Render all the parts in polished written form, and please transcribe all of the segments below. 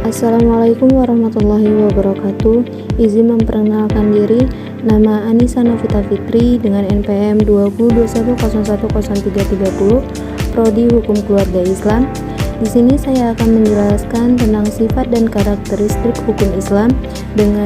Assalamualaikum warahmatullahi wabarakatuh. Izin memperkenalkan diri, nama Anissa Novita Fitri dengan NPM 2021010330, Prodi Hukum Keluarga Islam. Di sini saya akan menjelaskan tentang sifat dan karakteristik hukum Islam dengan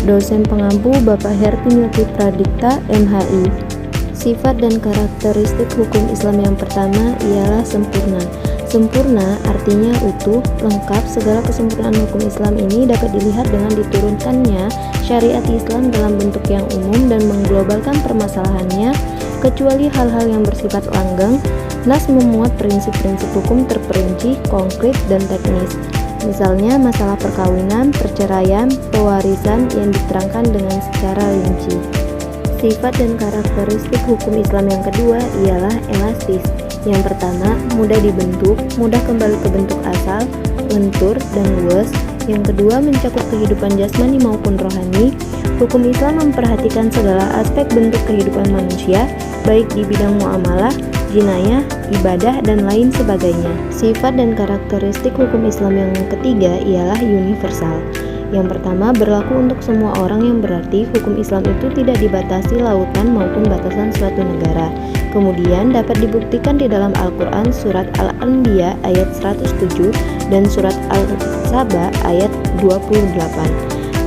dosen pengampu Bapak Herpin Pradikta, MHI. Sifat dan karakteristik hukum Islam yang pertama ialah sempurna. Sempurna artinya utuh, lengkap. Segala kesempurnaan hukum Islam ini dapat dilihat dengan diturunkannya syariat Islam dalam bentuk yang umum dan mengglobalkan permasalahannya, kecuali hal-hal yang bersifat langgeng. Nas memuat prinsip-prinsip hukum terperinci, konkret, dan teknis. Misalnya masalah perkawinan, perceraian, pewarisan yang diterangkan dengan secara rinci. Sifat dan karakteristik hukum Islam yang kedua ialah elastis. Yang pertama, mudah dibentuk, mudah kembali ke bentuk asal, lentur, dan luas. Yang kedua, mencakup kehidupan jasmani maupun rohani. Hukum Islam memperhatikan segala aspek bentuk kehidupan manusia, baik di bidang muamalah, jinayah, ibadah, dan lain sebagainya. Sifat dan karakteristik hukum Islam yang ketiga ialah universal. Yang pertama, berlaku untuk semua orang, yang berarti hukum Islam itu tidak dibatasi lautan maupun batasan suatu negara. Kemudian dapat dibuktikan di dalam Al-Quran surat Al-Anbiya ayat 107 dan surat Al-Saba ayat 28.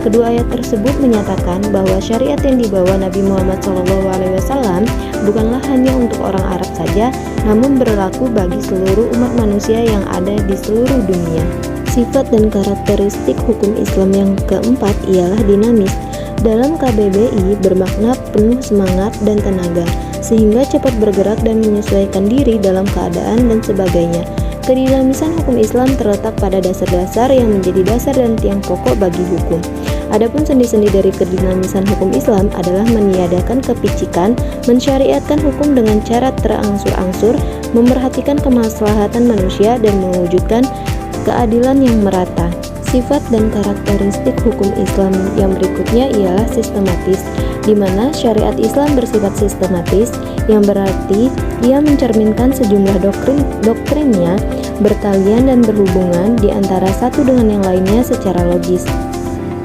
Kedua ayat tersebut menyatakan bahwa syariat yang dibawa Nabi Muhammad SAW bukanlah hanya untuk orang Arab saja, namun berlaku bagi seluruh umat manusia yang ada di seluruh dunia. Sifat dan karakteristik hukum Islam yang keempat ialah dinamis. Dalam KBBI bermakna penuh semangat dan tenaga, sehingga cepat bergerak dan menyesuaikan diri dalam keadaan dan sebagainya. Kedinamisan hukum Islam terletak pada dasar-dasar yang menjadi dasar dan tiang pokok bagi hukum. Adapun sendi-sendi dari kedinamisan hukum Islam adalah meniadakan kepicikan, mensyariatkan hukum dengan cara terangsur-angsur, memperhatikan kemaslahatan manusia, dan mewujudkan keadilan yang merata. Sifat dan karakteristik hukum Islam yang berikutnya ialah sistematis, di mana syariat Islam bersifat sistematis, yang berarti ia mencerminkan sejumlah doktrinnya bertalian dan berhubungan di antara satu dengan yang lainnya secara logis.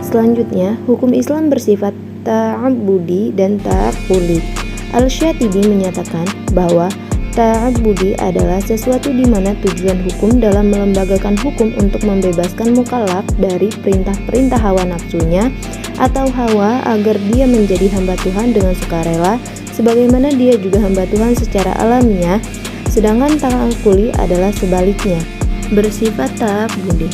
Selanjutnya, hukum Islam bersifat ta'abbudi dan ta'aqquli. Al-Syatibi menyatakan bahwa ta'abbudi adalah sesuatu di mana tujuan hukum dalam melembagakan hukum untuk membebaskan mukallaf dari perintah-perintah hawa nafsunya atau hawa agar dia menjadi hamba Tuhan dengan sukarela, sebagaimana dia juga hamba Tuhan secara alamiah. Sedangkan ta'aqquli adalah sebaliknya, bersifat ta'abbudi.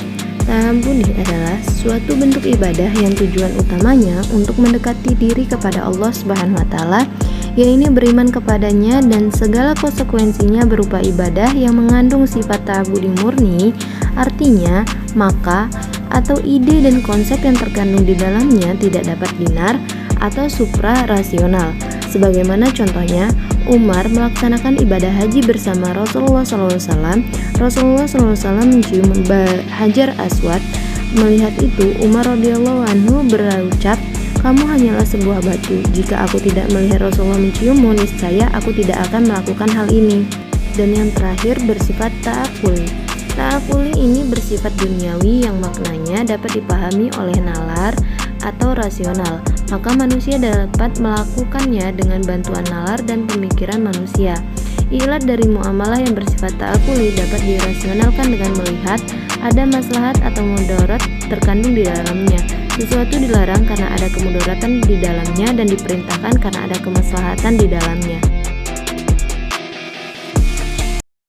Ta'abbudi adalah suatu bentuk ibadah yang tujuan utamanya untuk mendekati diri kepada Allah Subhanahu wa taala, yaitu beriman kepadanya dan segala konsekuensinya berupa ibadah yang mengandung sifat ta'abbudi murni. Artinya, maka atau ide dan konsep yang terkandung di dalamnya tidak dapat binar atau supra-rasional. Sebagaimana contohnya, Umar melaksanakan ibadah haji bersama Rasulullah SAW. Rasulullah SAW mencium Hajar Aswad. Melihat itu, Umar radhiyallahu anhu berucap, "Kamu hanyalah sebuah batu. Jika aku tidak melihat Rasulullah menciummu, niscaya aku tidak akan melakukan hal ini." Dan yang terakhir bersifat ta'aqquli. Ta'aqquli ini bersifat duniawi yang maknanya dapat dipahami oleh nalar atau rasional. Maka manusia dapat melakukannya dengan bantuan nalar dan pemikiran manusia. Ilat dari muamalah yang bersifat ta'aqquli dapat dirasionalkan dengan melihat ada maslahat atau mudarat terkandung di dalamnya. Sesuatu dilarang karena ada kemudaratan di dalamnya dan diperintahkan karena ada kemaslahatan di dalamnya.